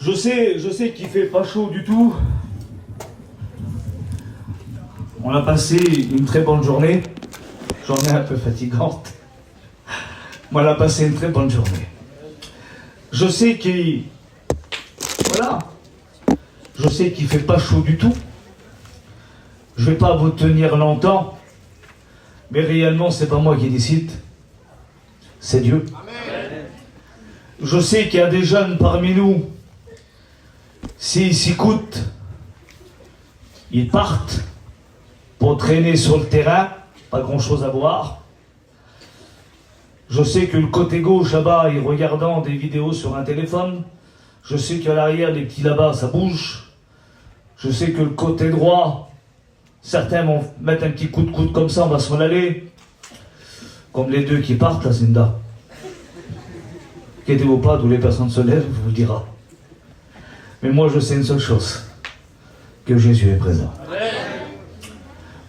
Je sais qu'il fait pas chaud du tout. On a passé une très bonne journée. Journée un peu fatigante. Mais on a passé une très bonne journée. Je sais qu'il... Voilà. Je sais qu'il fait pas chaud du tout. Je vais pas vous tenir longtemps. Mais réellement, c'est pas moi qui décide. C'est Dieu. Amen. Je sais qu'il y a des jeunes parmi nous. S'ils s'écoutent, ils partent pour traîner sur le terrain, pas grand-chose à voir. Je sais que le côté gauche là-bas est regardant des vidéos sur un téléphone. Je sais qu'à l'arrière, les petits là-bas, ça bouge. Je sais que le côté droit, certains vont mettre un petit coup de coude comme ça, on va s'en aller. Comme les deux qui partent, là, Zinda. Inquiétez-vous pas, d'où les personnes se lèvent, je vous le dira. Mais moi, je sais une seule chose, que Jésus est présent. Amen.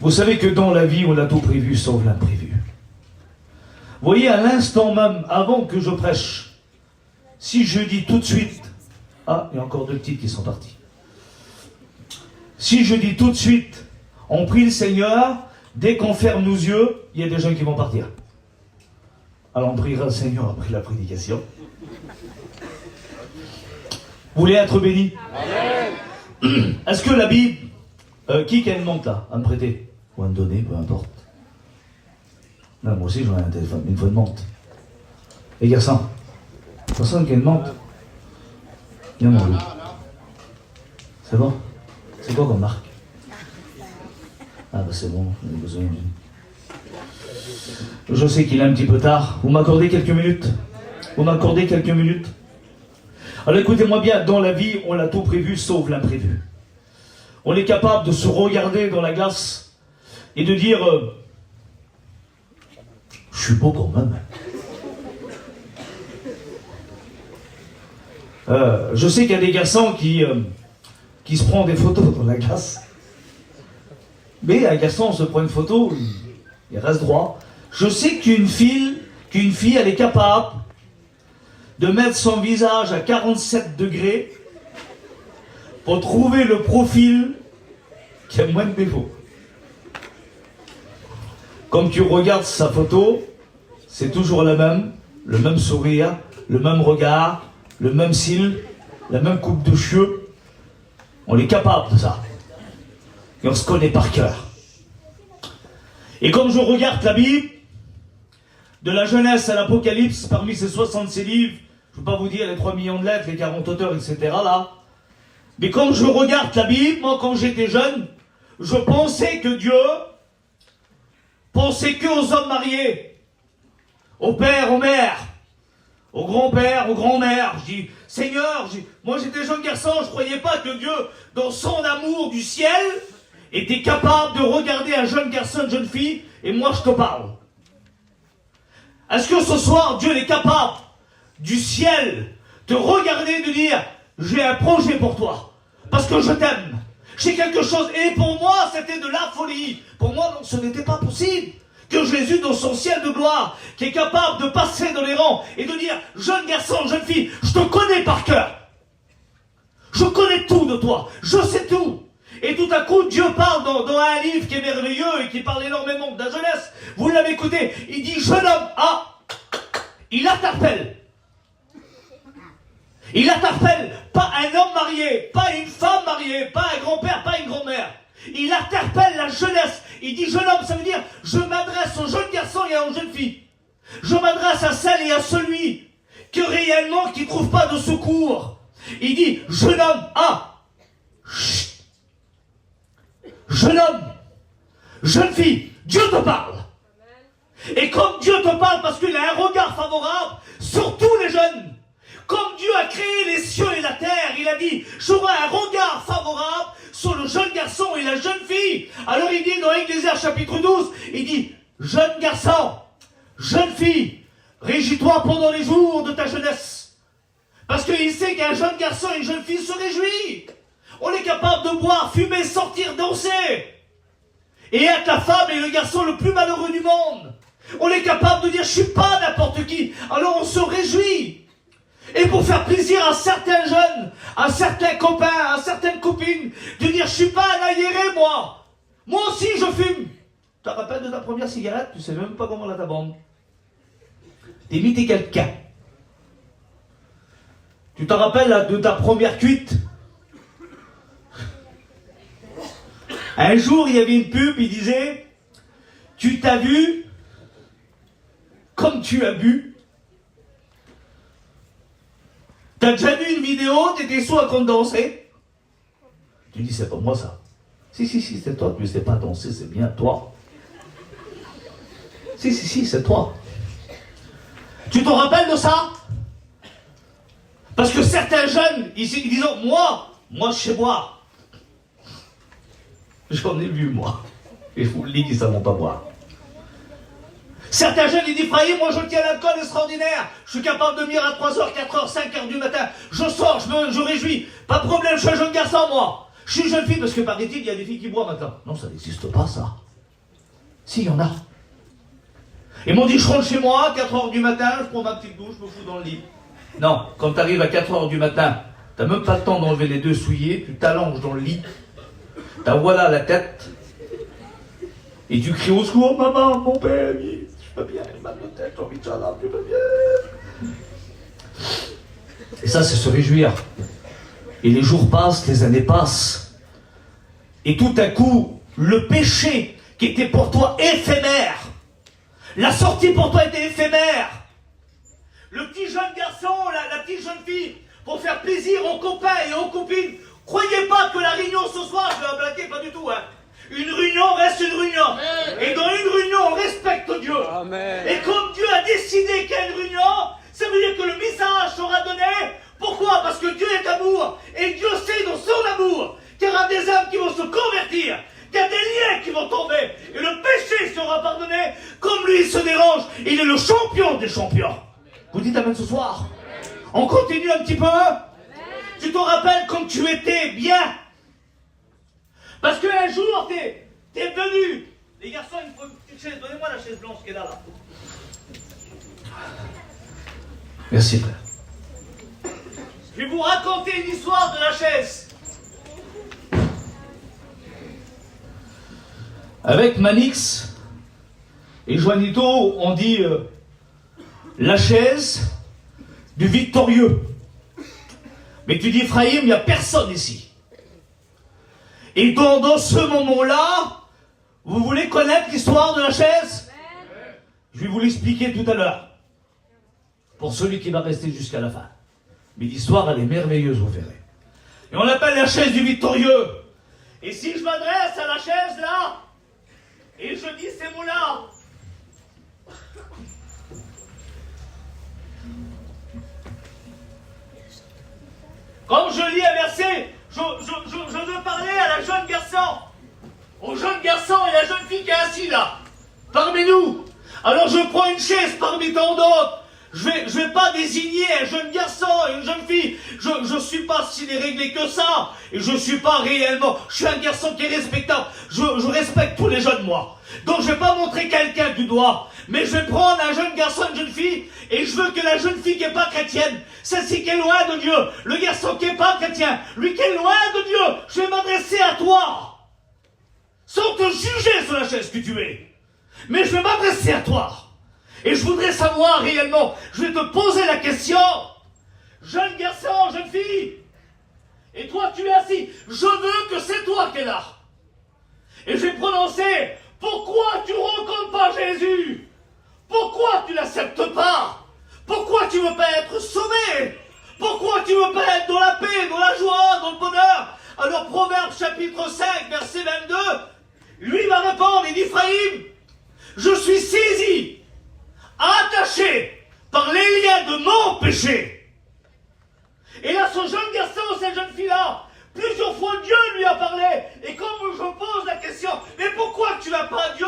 Vous savez que dans la vie, on a tout prévu, sauf l'imprévu. Vous voyez, à l'instant même, avant que je prêche, si je dis tout de suite, ah, il y a encore deux petites qui sont parties. Si je dis tout de suite, on prie le Seigneur, dès qu'on ferme nos yeux, il y a des gens qui vont partir. Alors on priera le Seigneur après la prédication. Vous voulez être béni? Est-ce que la Bible, qui a une montre là, à me prêter? Ou à me donner, peu importe. Là, moi aussi, j'en ai un téléphone, une fois de montre. Les garçons, personne qui a une montre? Viens mon loup. C'est bon? C'est quoi comme marque? Ah bah c'est bon, j'en ai besoin d'une. Je sais qu'il est un petit peu tard. Vous m'accordez quelques minutes? Vous m'accordez quelques minutes? Alors écoutez-moi bien, dans la vie, on a tout prévu sauf l'imprévu. On est capable de se regarder dans la glace et de dire je suis beau quand même. Je sais qu'il y a des garçons qui se prennent des photos dans la glace. Mais un garçon se prend une photo, il reste droit. Je sais qu'une fille, elle est capable de mettre son visage à 47 degrés pour trouver le profil qui a moins de défauts. Comme tu regardes sa photo, c'est toujours la même, le même sourire, le même regard, le même cils, la même coupe de cheveux. On est capable de ça. Et on se connaît par cœur. Et comme je regarde la Bible, de la Genèse à l'Apocalypse, parmi ces 66 livres, je ne peux pas vous dire les 3 millions de lettres, les 40 auteurs, etc. là. Mais comme je regarde la Bible, moi quand j'étais jeune, je pensais que Dieu pensait que aux hommes mariés, aux pères, aux mères, aux grands-pères, aux grands-mères. Je dis, Seigneur, moi j'étais jeune garçon, je ne croyais pas que Dieu, dans son amour du ciel, était capable de regarder un jeune garçon, une jeune fille, et moi je te parle. Est-ce que ce soir, Dieu est capable, du ciel, de regarder, de dire, j'ai un projet pour toi, parce que je t'aime. J'ai quelque chose, et pour moi, c'était de la folie. Pour moi, non, ce n'était pas possible que Jésus, dans son ciel de gloire, qui est capable de passer dans les rangs et de dire, jeune garçon, jeune fille, je te connais par cœur. Je connais tout de toi, je sais tout. Et tout à coup, Dieu parle dans un livre qui est merveilleux et qui parle énormément de la jeunesse. Vous l'avez écouté, il dit, jeune homme, ah, il interpelle. Il interpelle pas un homme marié, pas une femme mariée, pas un grand-père, pas une grand-mère. Il interpelle la jeunesse. Il dit jeune homme, ça veut dire je m'adresse aux jeunes garçons et aux jeunes filles. Je m'adresse à celle et à celui qui réellement qui ne trouve pas de secours. Il dit jeune homme, ah, chut. Jeune homme, jeune fille, Dieu te parle. Et comme Dieu te parle parce qu'il a un regard favorable sur tous les jeunes. Comme Dieu a créé les cieux et la terre, il a dit, j'aurai un regard favorable sur le jeune garçon et la jeune fille. Alors il dit dans Ecclésiaste chapitre 12, il dit, jeune garçon, jeune fille, régis-toi pendant les jours de ta jeunesse. Parce qu'il sait qu'un jeune garçon et une jeune fille se réjouit. On est capable de boire, fumer, sortir, danser. Et être la femme et le garçon le plus malheureux du monde. On est capable de dire, je suis pas n'importe qui. Alors on se réjouit. Et pour faire plaisir à certains jeunes, à certains copains, à certaines copines, de dire je suis pas un aéré moi. Moi aussi je fume. Tu te rappelles de ta première cigarette? Tu sais même pas comment la ta bande. T'imites quelqu'un. Tu te rappelles là, de ta première cuite? Un jour il y avait une pub, il disait tu t'as vu comme tu as bu. T'as déjà vu une vidéo, t'étais sous à condenser? Tu dis, c'est pas moi ça. Si, c'est toi, tu ne sais pas danser, c'est bien toi. Si, c'est toi. Tu te rappelles de ça? Parce que certains jeunes, ils disent, moi, je sais boire. J'en ai vu, moi. Et je vous le dis qu'ils ne savent pas boire. Certains jeunes, ils disent, Frahim, moi je tiens l'alcool extraordinaire. Je suis capable de venir à 3h, 4h, 5h du matin. Je sors, je réjouis. Pas de problème, je suis un jeune garçon, moi. Je suis une jeune fille, parce que paraît-il, il y a des filles qui boivent maintenant. Non, ça n'existe pas, ça. Si, il y en a. Ils m'ont dit, je rentre chez moi, 4h du matin, je prends ma petite douche, je me fous dans le lit. Non, quand tu arrives à 4h du matin, t'as même pas le temps d'enlever les deux souliers, tu t'allonges dans le lit, t'as voilà la tête, et tu cries au secours, maman, mon père, je suis pas bien, j'ai mal de tête, j'ai envie de chaleur, je suis pas bien. Et ça, c'est se réjouir. Et les jours passent, les années passent, et tout à coup, le péché qui était pour toi éphémère, la sortie pour toi était éphémère. Le petit jeune garçon, la petite jeune fille, pour faire plaisir aux copains et aux copines, croyez pas que la réunion ce soir, je vais la blaguer, pas du tout, hein. Une réunion reste une réunion. Amen. Et dans une réunion, on respecte Dieu. Amen. Et comme Dieu a décidé qu'il y a une réunion, ça veut dire que le message sera donné. Pourquoi? Parce que Dieu est amour. Et Dieu sait dans son amour qu'il y aura des âmes qui vont se convertir, qu'il y a des liens qui vont tomber. Et le péché sera pardonné. Comme lui, il se dérange. Il est le champion des champions. Vous dites amen ce soir? On continue un petit peu? Tu te rappelles comme tu étais bien? Parce qu'un jour, t'es venu. Les garçons, il faut une petite chaise. Donnez-moi la chaise blanche qui est là. Merci, frère. Je vais vous raconter une histoire de la chaise. Avec Manix et Juanito, on dit la chaise du victorieux. Mais tu dis, Frahim, il n'y a personne ici. Et dans ce moment-là, vous voulez connaître l'histoire de la chaise? Je vais vous l'expliquer tout à l'heure. Pour celui qui va rester jusqu'à la fin. Mais l'histoire, elle est merveilleuse, vous verrez. Et on l'appelle la chaise du victorieux. Et si je m'adresse à la chaise là, et je dis ces mots-là, comme je lis un verset, je veux parler à la jeune garçon, au jeune garçon et la jeune fille qui est assise là, parmi nous. Alors je prends une chaise parmi tant d'autres. Je vais pas désigner un jeune garçon et une jeune fille. Je suis pas si déréglé que ça. Et je suis pas réellement. Je suis un garçon qui est respectable. Je respecte tous les jeunes, moi. Donc je vais pas montrer quelqu'un du doigt. Mais je vais prendre un jeune garçon et une jeune fille. Et je veux que la jeune fille qui est pas chrétienne, celle-ci qui est loin de Dieu, le garçon qui est pas chrétien, lui qui est loin de Dieu, je vais m'adresser à toi. Sans te juger sur la chaise que tu es. Mais je vais m'adresser à toi. Et je voudrais savoir réellement, je vais te poser la question, jeune garçon, jeune fille, et toi tu es assis, je veux que c'est toi qui es là. Et je vais prononcer, pourquoi tu ne rencontres pas Jésus? Pourquoi tu ne l'acceptes pas? Pourquoi tu ne veux pas être sauvé? Pourquoi tu ne veux pas être dans la paix, dans la joie, dans le bonheur? Alors Proverbe chapitre 5, verset 22, lui va répondre, il dit, Frahim, je suis saisi, attaché par les liens de mon péché. Et là, ce jeune garçon, cette jeune fille-là, plusieurs fois Dieu lui a parlé. Et quand je pose la question, mais pourquoi tu n'as pas Dieu?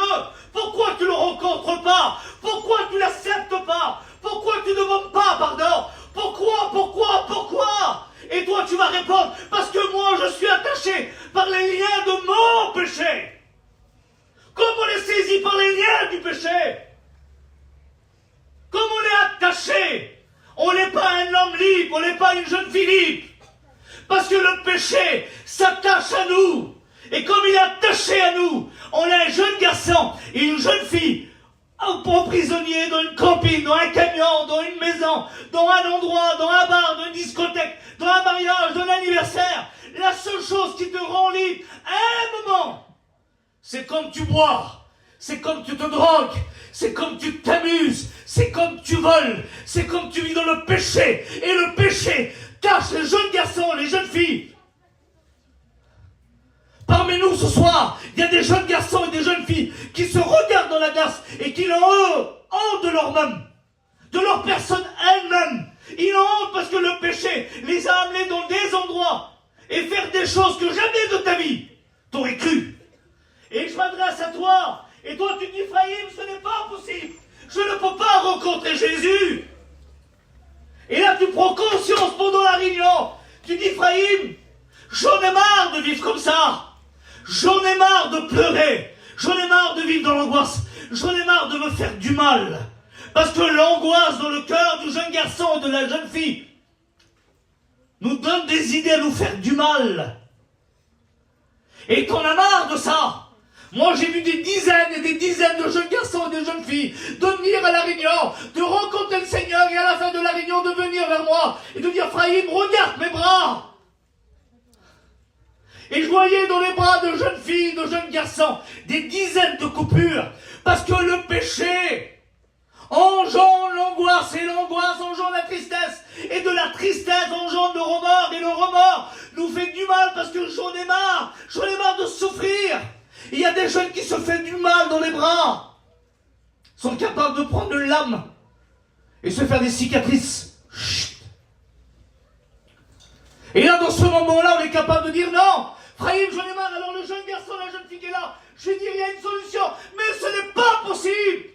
Pourquoi tu ne le rencontres pas? Pourquoi tu ne l'acceptes pas? Pourquoi tu ne demandes pas pardon? Pourquoi? Et toi, tu vas répondre, parce que moi, je suis attaché par les liens de mon péché. Comme on est saisi par les liens du péché, comme on est attaché, on n'est pas un homme libre, on n'est pas une jeune fille libre. le péché s'attache à nous. Et comme il est attaché à nous, on a un jeune garçon et une jeune fille prisonniers dans une camping, dans un camion, dans une maison, dans un endroit, dans un bar, dans une discothèque, dans un mariage, dans un anniversaire. La seule chose qui te rend libre à un moment, c'est comme tu bois, c'est comme tu te drogues, c'est comme tu t'amuses, c'est comme tu voles, c'est comme tu vis dans le péché. Et le péché cache les jeunes garçons, les jeunes filles. Parmi nous ce soir, il y a des jeunes garçons et des jeunes filles qui se regardent dans la glace et qui ont honte de leur-même, de leur personne elle-même. Ils ont honte parce que le péché les a amenés dans des endroits et faire des choses que jamais de ta vie t'aurais cru. Et je m'adresse à toi, et toi tu dis, Ephraïm, ce n'est pas possible. Je ne peux pas rencontrer Jésus. Et là tu prends conscience pendant la réunion. Tu dis, Ephraïm, j'en ai marre de vivre comme ça. J'en ai marre de pleurer. J'en ai marre de vivre dans l'angoisse. J'en ai marre de me faire du mal. Parce que l'angoisse dans le cœur du jeune garçon et de la jeune fille nous donne des idées à nous faire du mal. Et t'en as marre de ça. Moi j'ai vu des dizaines et des dizaines de jeunes garçons et de jeunes filles de venir à la réunion, de rencontrer le Seigneur et à la fin de la réunion de venir vers moi et de dire, Ephraïm, regarde mes bras. Et je voyais dans les bras de jeunes filles, de jeunes garçons, des dizaines de coupures. Parce que le péché engendre l'angoisse, et l'angoisse engendre la tristesse. Et de la tristesse engendre le remords, et le remords nous fait du mal parce que j'en ai marre de souffrir. Il y a des jeunes qui se font du mal dans les bras, sont capables de prendre une lame et se faire des cicatrices. Chut. Et là, dans ce moment-là, on est capable de dire non. Ephraïm, j'en ai marre. Alors le jeune garçon, la jeune fille qui est là, je dis, il y a une solution, mais ce n'est pas possible.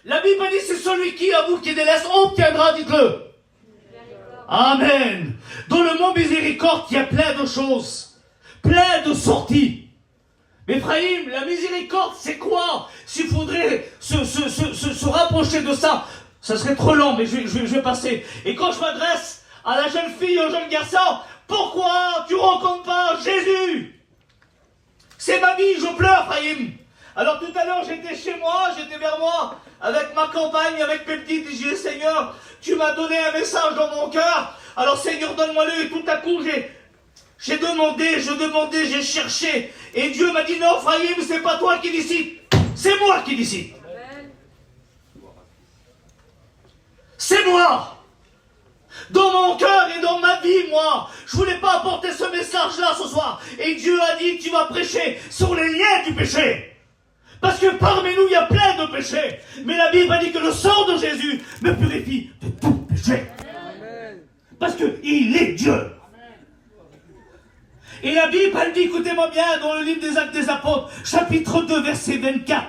La Bible dit, c'est celui qui avoue qui délaisse, obtiendra, dites-le. Amen. Dans le mot miséricorde, il y a plein de choses, plein de sorties. Mais Ephraïm, la miséricorde, c'est quoi? S'il faudrait se rapprocher de ça, ça serait trop long, mais je vais passer. Et quand je m'adresse à la jeune fille, au jeune garçon, pourquoi tu ne rencontres pas Jésus? C'est ma vie, je pleure, Ephraïm. Alors tout à l'heure, j'étais chez moi, j'étais vers moi, avec ma compagne, avec mes petites, et j'ai dit, Seigneur, tu m'as donné un message dans mon cœur, alors Seigneur, donne-moi-le, et tout à coup, j'ai demandé, j'ai cherché, et Dieu m'a dit, non, Ephraïm, c'est pas toi qui décide, c'est moi qui décide. C'est moi. Dans mon cœur et dans ma vie, moi, je voulais pas apporter ce message-là ce soir. Et Dieu a dit, tu vas prêcher sur les liens du péché. Parce que parmi nous, il y a plein de péchés. Mais la Bible a dit que le sang de Jésus me purifie de tout péché. Amen. Parce qu'il est Dieu. Et la Bible, elle dit, écoutez-moi bien, dans le livre des Actes des Apôtres, chapitre 2, verset 24.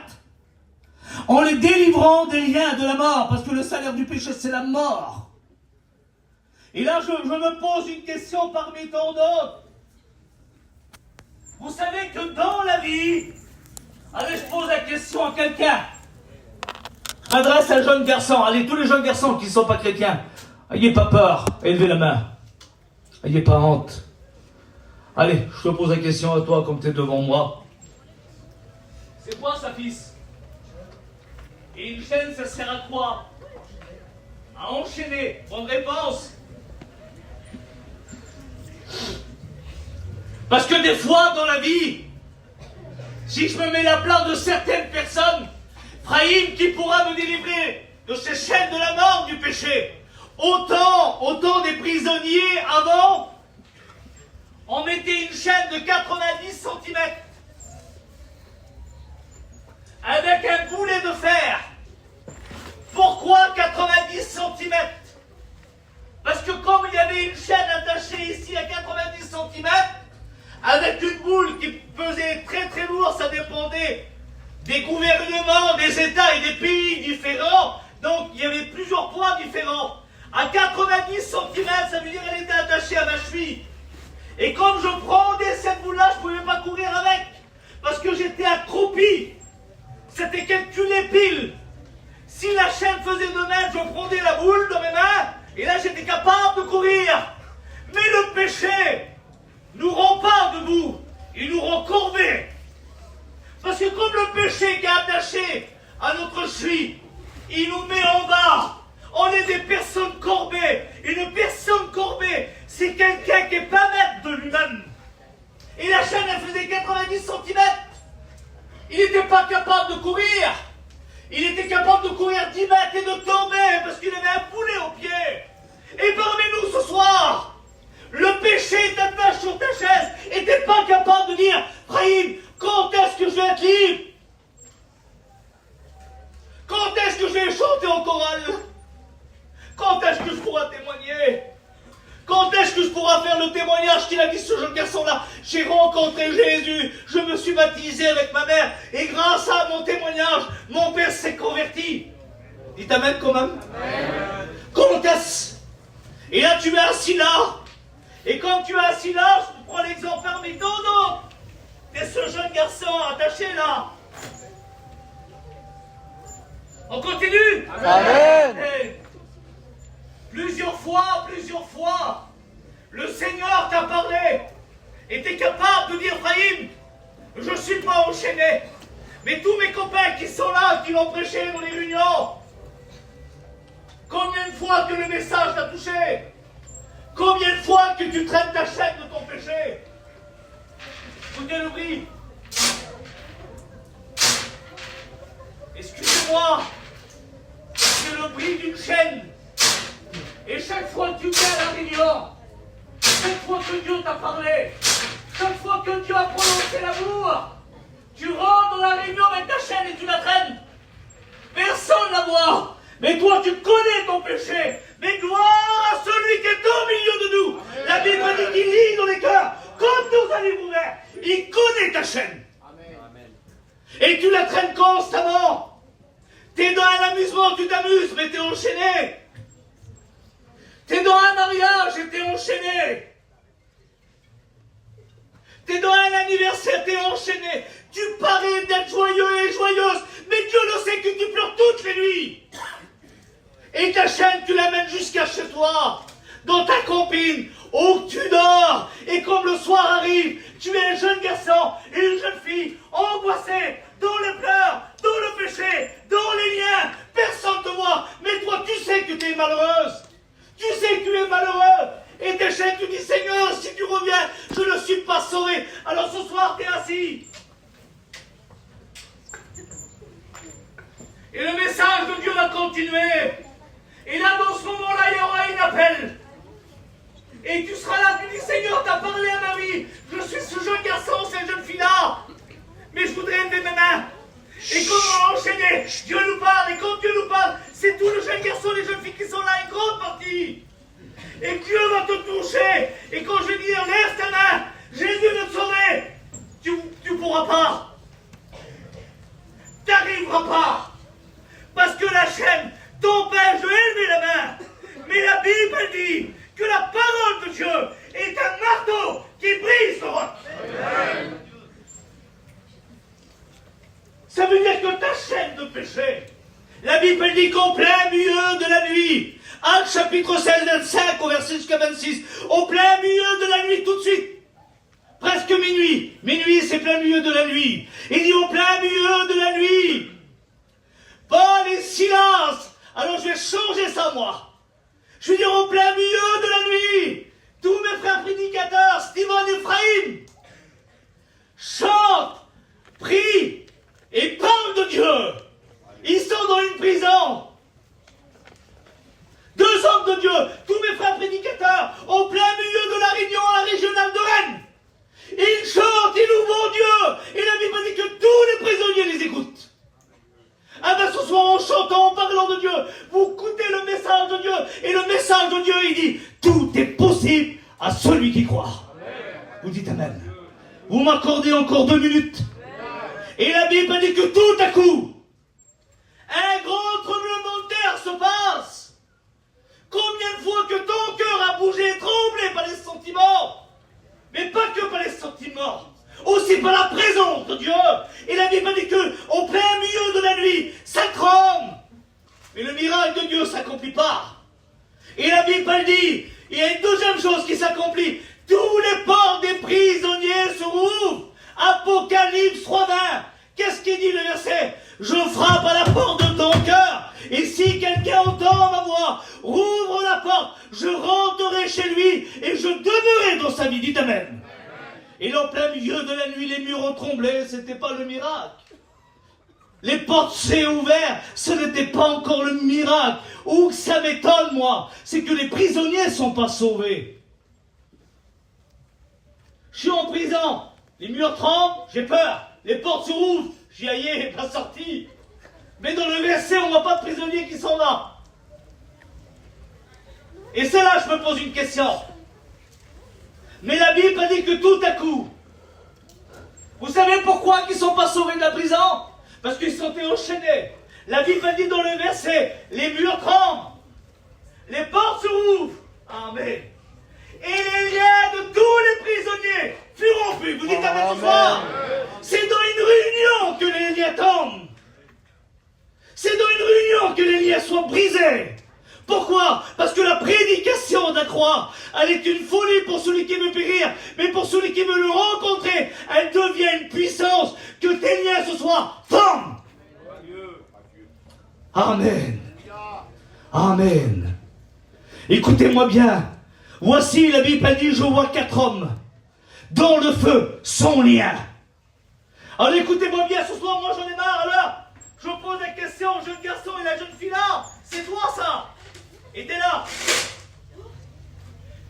En les délivrant des liens de la mort, parce que le salaire du péché, c'est la mort. Et là, je me pose une question parmi tant d'autres. Vous savez que dans la vie, allez, je pose la question à quelqu'un. Je m'adresse à un jeune garçon. Allez, tous les jeunes garçons qui ne sont pas chrétiens, ayez pas peur, élevez la main. Ayez pas honte. Allez, je te pose la question à toi comme tu es devant moi. C'est quoi ça, fils? Et une chaîne, ça sert à quoi? À enchaîner. Bonne réponse. Parce que des fois dans la vie, si je me mets à la place de certaines personnes, Ephraïm qui pourra me délivrer de ces chaînes de la mort du péché, autant des prisonniers avant, on mettait une chaîne de 90 cm avec un boulet de fer. Pourquoi 90 cm? Parce que comme il y avait une chaîne attachée ici à 90 cm, avec une boule qui pesait très très lourd, ça dépendait des gouvernements, des États et des pays différents, donc il y avait plusieurs poids différents. À 90 cm, ça veut dire qu'elle était attachée à ma cheville. Et comme je prenais cette boule-là, je ne pouvais pas courir avec, parce que j'étais accroupi. C'était calculé pile. Si la chaîne faisait 2 mètres, je prenais la boule dans mes mains, et là j'étais capable de courir. Mais le péché, péché qui est attaché à notre cheville, il nous met en bas. On est des personnes courbées. Une personne courbée, c'est quelqu'un qui n'est pas maître de lui-même. Et la chaîne, elle faisait 90 cm. Il n'était pas capable de courir. Il était capable de courir 10 mètres et de tomber parce qu'il avait un boulet au pied. Et parmi nous ce soir, le péché t'attache sur ta chaise et t'es pas capable de dire, Brahim, quand est-ce que je vais être libre? Quand est-ce que je vais chanter en chorale? Quand est-ce que je pourrai témoigner? Quand est-ce que je pourrai faire le témoignage qu'il a dit ce jeune garçon-là? J'ai rencontré Jésus, je me suis baptisé avec ma mère, et grâce à mon témoignage, mon père s'est converti. Dites amen quand même. Amen. Quand est-ce? Et là tu es assis là, et quand tu es assis là, je prends l'exemple parmi d'autres. Et ce jeune garçon attaché là. On continue. Amen. Et plusieurs fois, le Seigneur t'a parlé et t'es capable de dire, Brahim, je ne suis pas enchaîné. Mais tous mes copains qui sont là, qui l'ont prêché dans les réunions, combien de fois que le message t'a touché? Combien de fois que tu traînes ta chaîne de ton péché? Écoutez le bruit. Excusez-moi, c'est le bruit d'une chaîne. Et chaque fois que tu viens à la réunion, chaque fois que Dieu t'a parlé, chaque fois que Dieu a prononcé l'amour, tu rentres dans la réunion avec ta chaîne et tu la traînes. Personne ne la voit. Mais toi, tu connais ton péché. Mais gloire à celui qui est au milieu de nous. Amen. La Bible dit qu'il lit dans les cœurs, comme nous allons ouverts. Il connaît ta chaîne. Amen. Et tu la traînes constamment. T'es dans un amusement, tu t'amuses, mais t'es enchaîné. T'es dans un mariage et t'es enchaîné. T'es dans un anniversaire, t'es enchaîné. Tu parais d'être joyeux et joyeuse, mais Dieu le sait que tu pleures toutes les nuits. Et ta chaîne, tu l'amènes jusqu'à chez toi, dans ta campine, où tu dors. Et comme le soir arrive, tu es un jeune garçon et une jeune fille, angoissée, dans les pleurs, dans le péché, dans les liens. Personne ne te voit, mais toi, tu sais que tu es malheureuse. Tu sais que tu es malheureux. Et tes chaînes, tu dis, Seigneur, si tu reviens, je ne suis pas sauvé. Alors ce soir, tu es assis. Et le message de Dieu va continuer. Et là, dans ce moment-là, il y aura un appel. Et tu seras là, tu dis, Seigneur, tu as parlé à ma vie. Je suis ce jeune garçon, cette jeune fille-là. Mais je voudrais lever mes mains. Et comme on a enchaîné, Dieu nous parle. Et quand Dieu nous parle, c'est tous les jeunes garçons, les jeunes filles qui sont là, une grande partie. Et Dieu va te toucher. Et quand je vais dire, lève ta main, Jésus veut te sauver, tu ne pourras pas. Tu n'arriveras pas. Parce que la chaîne t'empêche de lever la main. Mais la Bible dit que la parole de Dieu est un marteau qui brise le roc. Ça veut dire que ta chaîne de péché, la Bible dit qu'au plein milieu de la nuit, Actes chapitre 16, 25 au verset jusqu'à 26, au plein milieu de la nuit tout de suite, presque minuit, c'est plein milieu de la nuit, il dit au plein milieu de la nuit, Paul est silence. Alors je vais changer ça moi. Je vais dire au plein milieu de la nuit, tous mes frères prédicateurs, Steven et Ephraim, chantent, prient et parlent de Dieu. Ils sont dans une prison. 2 hommes de Dieu, tous mes frères prédicateurs, au plein milieu de la réunion à la régionale de Rennes. Ils chantent, ils louent Dieu. Et la Bible dit que tous les prisonniers les écoutent. Ah ben ce soir en chantant, en parlant de Dieu, vous écoutez le message de Dieu. Et le message de Dieu, il dit, tout est possible à celui qui croit. Amen. Vous dites Amen. Vous m'accordez encore 2 minutes. Et la Bible dit que tout à coup, un grand tremblement de terre se passe. Combien de fois que ton cœur a bougé, tremblé par les sentiments, mais pas que par les sentiments, aussi par la présence de Dieu. Et la Bible dit que au plein milieu de la nuit, ça tremble. Mais le miracle de Dieu ne s'accomplit pas. Et la Bible dit, il y a une deuxième chose qui s'accomplit. Tous les ports des prisonniers se rouvrent. Apocalypse 3:20. Qu'est-ce qu'il dit le verset? Je frappe à la porte de ton cœur, et si quelqu'un entend ma voix, rouvre la porte, je rentrerai chez lui, et je demeurerai dans sa vie. Dites Amen. Et en plein milieu de la nuit, les murs ont tremblé, c'était pas le miracle. Les portes s'est ouvertes, ce n'était pas encore le miracle. Où ça m'étonne, moi, c'est que les prisonniers ne sont pas sauvés. Je suis en prison, les murs tremblent, j'ai peur, les portes s'ouvrent, j'y aillais, pas sorti. Mais dans le verset, on ne voit pas de prisonniers qui s'en va. Et c'est là que je me pose une question. Mais la Bible a dit que tout à coup, vous savez pourquoi ils ne sont pas sauvés de la prison? Parce qu'ils sont enchaînés. La Bible a dit dans le verset, les murs tremblent, les portes s'ouvrent. Amen. Et les liens de tous les prisonniers furent rompus. Vous dites Amen ce soir. C'est dans une réunion que les liens tombent. C'est dans une réunion que les liens soient brisés. Pourquoi? Parce que la prédication de la croix, elle est une folie pour celui qui veut périr, mais pour celui qui veut le rencontrer, elle devient une puissance. Que tes liens ce soir tombent. Amen. Amen. Écoutez-moi bien. Voici, la Bible a dit, je vois 4 hommes dans le feu, sans lien. Alors écoutez-moi bien, ce soir, moi j'en ai marre. Alors, je pose la question au jeune garçon et la jeune fille là. C'est toi ça. Et t'es là.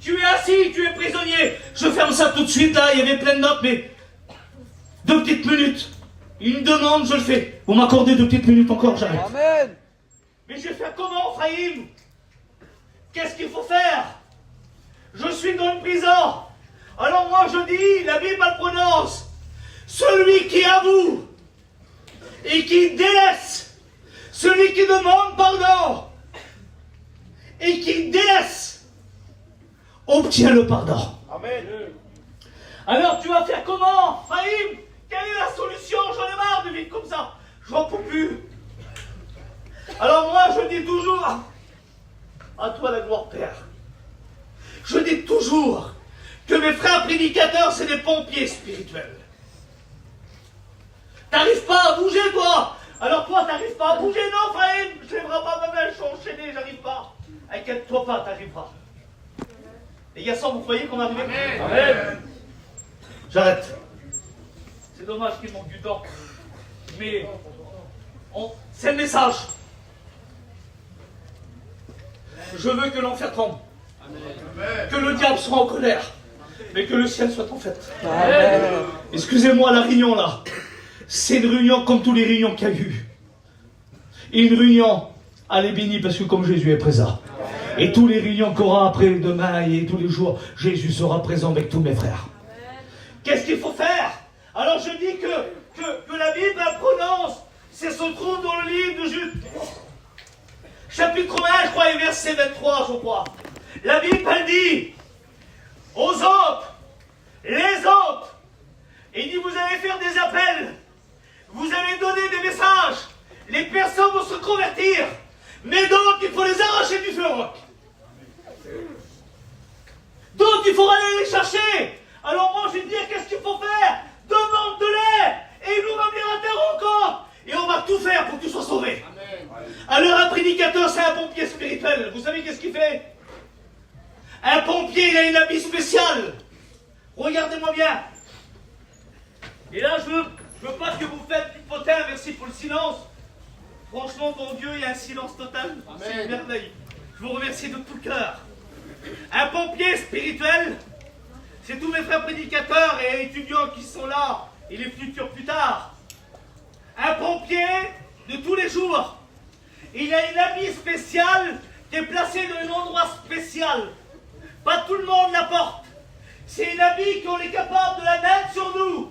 Tu es assis, tu es prisonnier. Je ferme ça tout de suite là, il y avait plein de notes, mais 2 petites minutes. Une demande, je le fais. Vous m'accordez 2 petites minutes encore, j'arrête. Amen. Mais je vais faire comment, Frahim? Qu'est-ce qu'il faut faire? Je suis dans une prison. Alors moi je dis, la Bible elle prononce, celui qui avoue et qui délaisse, celui qui demande pardon et qui délaisse, obtient le pardon. Amen. Alors tu vas faire comment, Frahim? Quelle est la solution? J'en ai marre de vivre comme ça. Je n'en peux plus. Alors moi je dis toujours, à toi la gloire Père. Je dis toujours que mes frères prédicateurs, c'est des pompiers spirituels. T'arrives pas à bouger, toi. Alors toi, t'arrives pas à bouger, non, frère. Je lèverai pas ma main, je suis enchaîné, j'arrive pas. Inquiète-toi pas, t'arriveras. Les garçons, vous croyez qu'on arrive? Amen. J'arrête. C'est dommage qu'il manque du temps. Mais c'est le message. Je veux que l'enfer tremble. Que le diable soit en colère, mais que le ciel soit en fête. Excusez-moi la réunion là. C'est une réunion comme tous les réunions qu'il y a eu. Et une réunion, elle est bénie parce que comme Jésus est présent. Et tous les réunions qu'il y aura après demain et tous les jours, Jésus sera présent avec tous mes frères. Qu'est-ce qu'il faut faire? Alors je dis que la Bible elle prononce, c'est se trouve dans le livre de Jude. Chapitre 1, je crois, et verset 23, je crois. La Bible, elle dit aux autres, les autres, il dit, vous allez faire des appels, vous allez donner des messages, les personnes vont se convertir, mais d'autres, il faut les arracher du feu roc. D'autres, il faut aller les chercher. Alors moi, je vais te dire, qu'est-ce qu'il faut faire? Demande de l'aide, et il nous va venir à ta rencontre, et on va tout faire pour que tu sois sauvé. Amen. Alors un prédicateur, c'est un pompier spirituel. Vous savez qu'est-ce qu'il fait? Un pompier, il a une habit spéciale. Regardez-moi bien. Et là, je veux pas que vous faites du potin, merci pour le silence. Franchement, mon Dieu, il y a un silence total. C'est une merveille. Je vous remercie de tout cœur. Un pompier spirituel, c'est tous mes frères prédicateurs et étudiants qui sont là, et les futurs plus tard. Un pompier de tous les jours. Il a une habit spéciale qui est placée dans un endroit spécial. Pas tout le monde la porte. C'est une habit qu'on est capable de la mettre sur nous.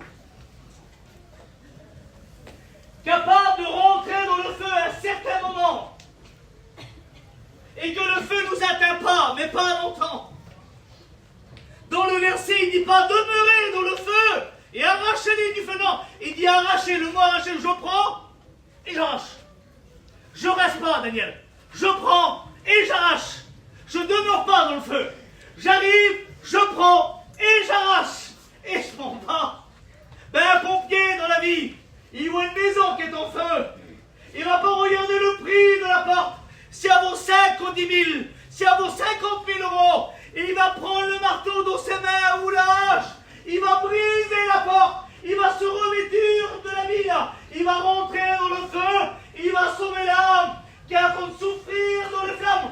Capable de rentrer dans le feu à un certain moment. Et que le feu ne nous atteint pas, mais pas longtemps. Dans le verset, il ne dit pas demeurer dans le feu et arrachez-les du feu. Non, il dit arracher. Le mot arracher, je prends et j'arrache. Je reste pas, Daniel. Je prends et j'arrache. Je ne demeure pas dans le feu. J'arrive, je prends et j'arrache. Et je m'en bats. Ben, un pompier dans la vie, il voit une va pas regarder le prix de la porte. Si elle vaut 5 ou 10 000, si elle vaut 50 000 euros, il va prendre le marteau dans ses mains ou la hache. Il va briser la porte. Il va se revêtir de la vie. Il va rentrer dans le feu. Il va sauver l'âme qui est en train de souffrir dans les flammes.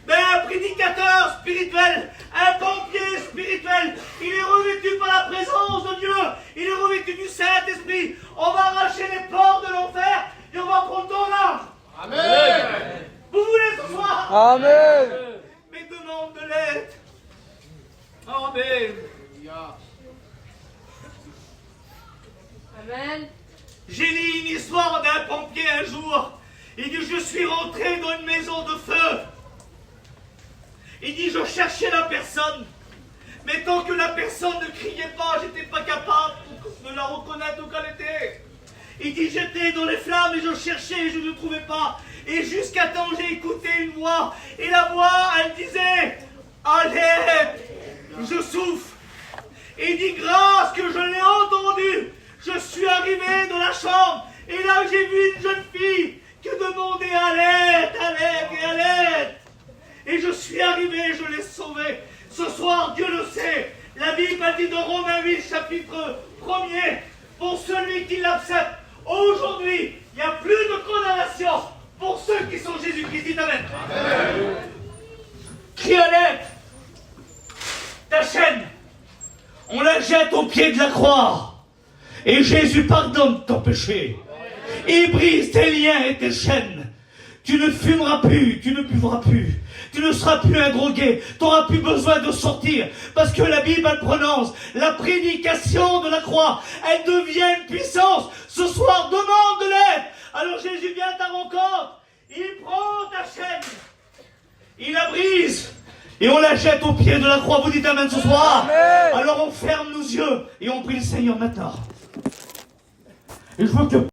Mais un prédicateur spirituel, un pompier spirituel, il est revêtu par la présence de Dieu. Il est revêtu du Saint-Esprit. On va arracher les portes de l'enfer et on va prendre ton âme. Amen. Vous voulez ce soir? Amen. Mais demande de l'aide. Amen. Amen. J'ai lu une histoire d'un pompier un jour. Il dit, je suis rentré dans une maison de feu. Il dit, je cherchais la personne. Mais tant que la personne ne criait pas, j'étais pas capable de la reconnaître où qu'elle était. Il dit, j'étais dans les flammes et je cherchais et je ne trouvais pas. Et jusqu'à temps, j'ai écouté une voix. Et la voix, elle disait, allez, je souffre. Et il dit, grâce que je l'ai entendu, je suis arrivé dans la chambre. Et là, j'ai vu une jeune fille qui demandait à l'aide, à l'aide et à l'aide. Et je suis arrivé, je l'ai sauvée. Ce soir, Dieu le sait. La Bible a dit dans Romains 8, chapitre 1er, pour celui qui l'accepte, aujourd'hui, il n'y a plus de condamnation pour ceux qui sont Jésus-Christ. Dites Amen. Amen. Crie à l'aide. Ta chaîne, on la jette au pied de la croix. Et Jésus pardonne ton péché. Il brise tes liens et tes chaînes. Tu ne fumeras plus, tu ne buvras plus. Tu ne seras plus un drogué. Tu n'auras plus besoin de sortir. Parce que la Bible, elle prononce la prédication de la croix. Elle devient une puissance. Ce soir, demande de l'aide. Alors Jésus vient à ta rencontre. Il prend ta chaîne. Il la brise. Et on la jette au pied de la croix. Vous dites Amen ce soir. Amen. Alors on ferme nos yeux et on prie le Seigneur maintenant. Et je veux que